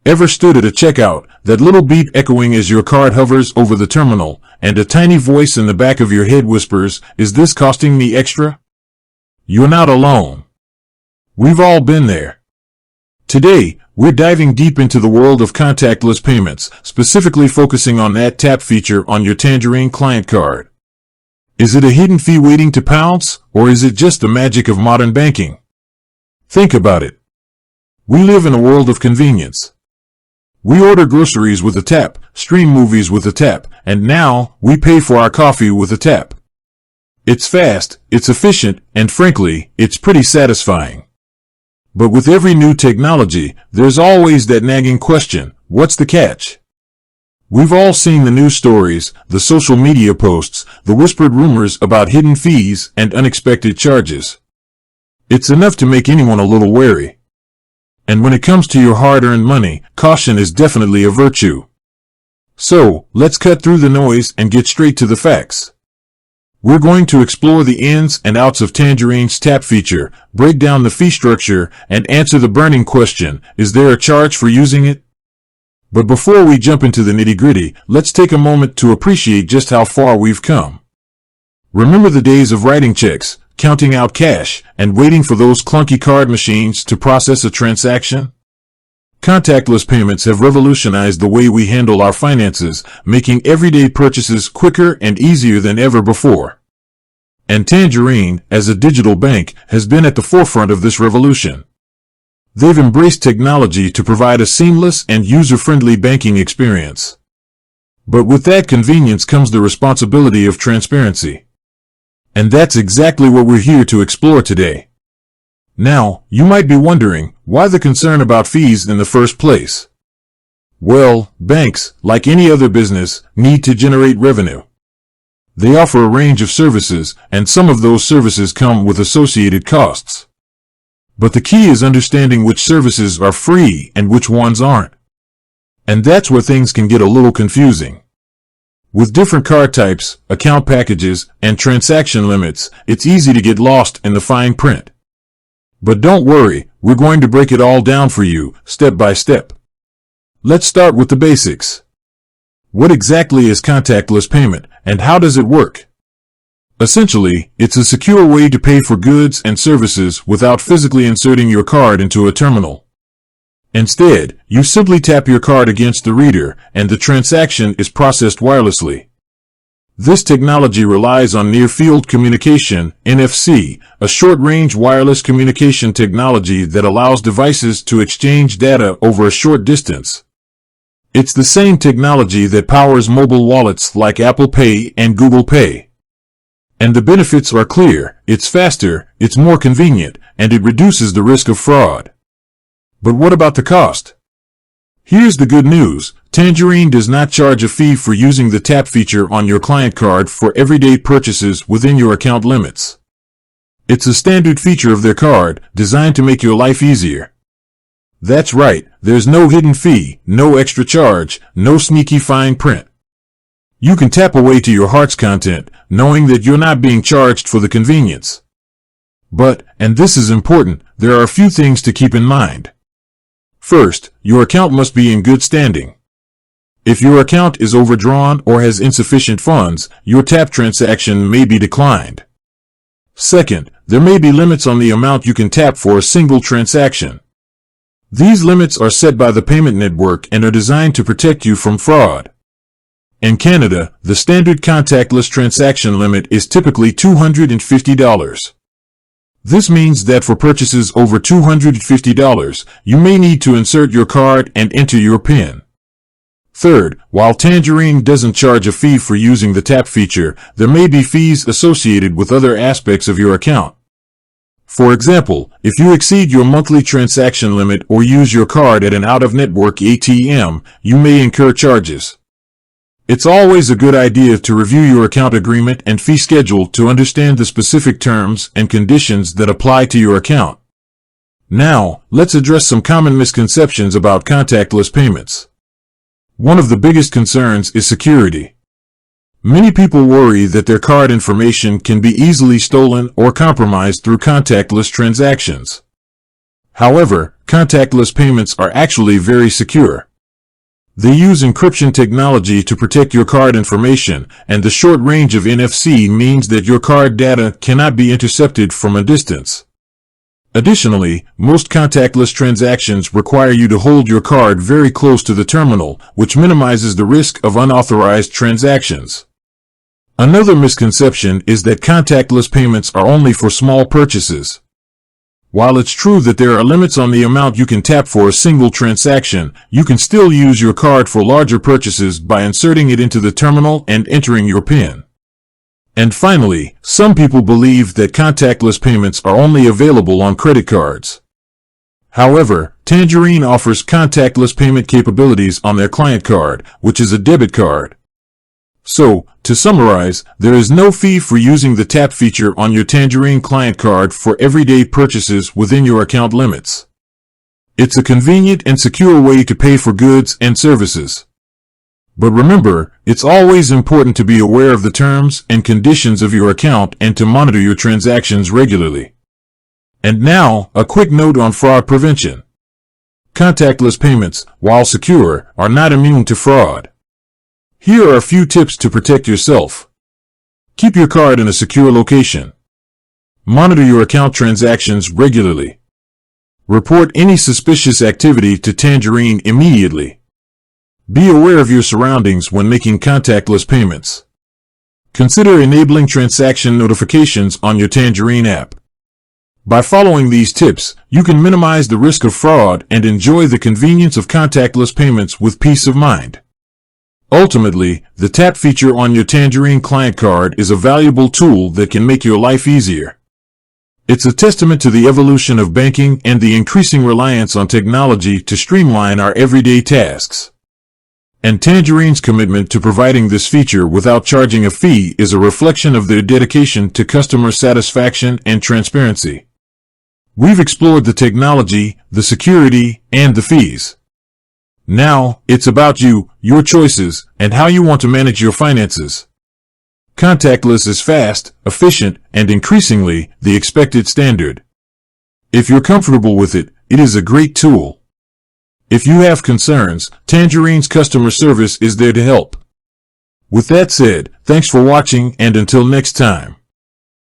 Ever stood at a checkout, that little beep echoing as your card hovers over the terminal, and a tiny voice in the back of your head whispers, "Is this costing me extra?" You're not alone. We've all been there. Today, we're diving deep into the world of contactless payments, specifically focusing on that tap feature on your Tangerine Client Card. Is it a hidden fee waiting to pounce, or is it just the magic of modern banking? Think about it. We live in a world of convenience. We order groceries with a tap, stream movies with a tap, and now we pay for our coffee with a tap. It's fast, it's efficient, and frankly, it's pretty satisfying. But with every new technology, there's always that nagging question, what's the catch? We've all seen the news stories, the social media posts, the whispered rumors about hidden fees and unexpected charges. It's enough to make anyone a little wary. And when it comes to your hard-earned money, caution is definitely a virtue. So, let's cut through the noise and get straight to the facts. We're going to explore the ins and outs of Tangerine's tap feature, break down the fee structure, and answer the burning question, is there a charge for using it? But before we jump into the nitty-gritty, let's take a moment to appreciate just how far we've come. Remember the days of writing checks, counting out cash, and waiting for those clunky card machines to process a transaction? Contactless payments have revolutionized the way we handle our finances, making everyday purchases quicker and easier than ever before. And Tangerine, as a digital bank, has been at the forefront of this revolution. They've embraced technology to provide a seamless and user-friendly banking experience. But with that convenience comes the responsibility of transparency. And that's exactly what we're here to explore today. Now, you might be wondering, why the concern about fees in the first place? Well, banks, like any other business, need to generate revenue. They offer a range of services, and some of those services come with associated costs. But the key is understanding which services are free and which ones aren't. And that's where things can get a little confusing. With different card types, account packages, and transaction limits, it's easy to get lost in the fine print. But don't worry, we're going to break it all down for you, step by step. Let's start with the basics. What exactly is contactless payment, and how does it work? Essentially, it's a secure way to pay for goods and services without physically inserting your card into a terminal. Instead, you simply tap your card against the reader, and the transaction is processed wirelessly. This technology relies on near-field communication, NFC, a short-range wireless communication technology that allows devices to exchange data over a short distance. It's the same technology that powers mobile wallets like Apple Pay and Google Pay. And the benefits are clear, it's faster, it's more convenient, and it reduces the risk of fraud. But what about the cost? Here's the good news. Tangerine does not charge a fee for using the tap feature on your client card for everyday purchases within your account limits. It's a standard feature of their card, designed to make your life easier. That's right, there's no hidden fee, no extra charge, no sneaky fine print. You can tap away to your heart's content, knowing that you're not being charged for the convenience. But, and this is important, there are a few things to keep in mind. First, your account must be in good standing. If your account is overdrawn or has insufficient funds, your tap transaction may be declined. Second, there may be limits on the amount you can tap for a single transaction. These limits are set by the payment network and are designed to protect you from fraud. In Canada, the standard contactless transaction limit is typically $250. This means that for purchases over $250, you may need to insert your card and enter your PIN. Third, while Tangerine doesn't charge a fee for using the tap feature, there may be fees associated with other aspects of your account. For example, if you exceed your monthly transaction limit or use your card at an out-of-network ATM, you may incur charges. It's always a good idea to review your account agreement and fee schedule to understand the specific terms and conditions that apply to your account. Now, let's address some common misconceptions about contactless payments. One of the biggest concerns is security. Many people worry that their card information can be easily stolen or compromised through contactless transactions. However, contactless payments are actually very secure. They use encryption technology to protect your card information, and the short range of NFC means that your card data cannot be intercepted from a distance. Additionally, most contactless transactions require you to hold your card very close to the terminal, which minimizes the risk of unauthorized transactions. Another misconception is that contactless payments are only for small purchases. While it's true that there are limits on the amount you can tap for a single transaction, you can still use your card for larger purchases by inserting it into the terminal and entering your PIN. And finally, some people believe that contactless payments are only available on credit cards. However, Tangerine offers contactless payment capabilities on their client card, which is a debit card. So, to summarize, there is no fee for using the tap feature on your Tangerine Client Card for everyday purchases within your account limits. It's a convenient and secure way to pay for goods and services. But remember, it's always important to be aware of the terms and conditions of your account and to monitor your transactions regularly. And now, a quick note on fraud prevention. Contactless payments, while secure, are not immune to fraud. Here are a few tips to protect yourself. Keep your card in a secure location. Monitor your account transactions regularly. Report any suspicious activity to Tangerine immediately. Be aware of your surroundings when making contactless payments. Consider enabling transaction notifications on your Tangerine app. By following these tips, you can minimize the risk of fraud and enjoy the convenience of contactless payments with peace of mind. Ultimately, the tap feature on your Tangerine Client Card is a valuable tool that can make your life easier. It's a testament to the evolution of banking and the increasing reliance on technology to streamline our everyday tasks. And Tangerine's commitment to providing this feature without charging a fee is a reflection of their dedication to customer satisfaction and transparency. We've explored the technology, the security, and the fees. Now, it's about you, your choices, and how you want to manage your finances. Contactless is fast, efficient, and increasingly the expected standard. If you're comfortable with it, it is a great tool. If you have concerns, Tangerine's customer service is there to help. With that said, thanks for watching, and until next time.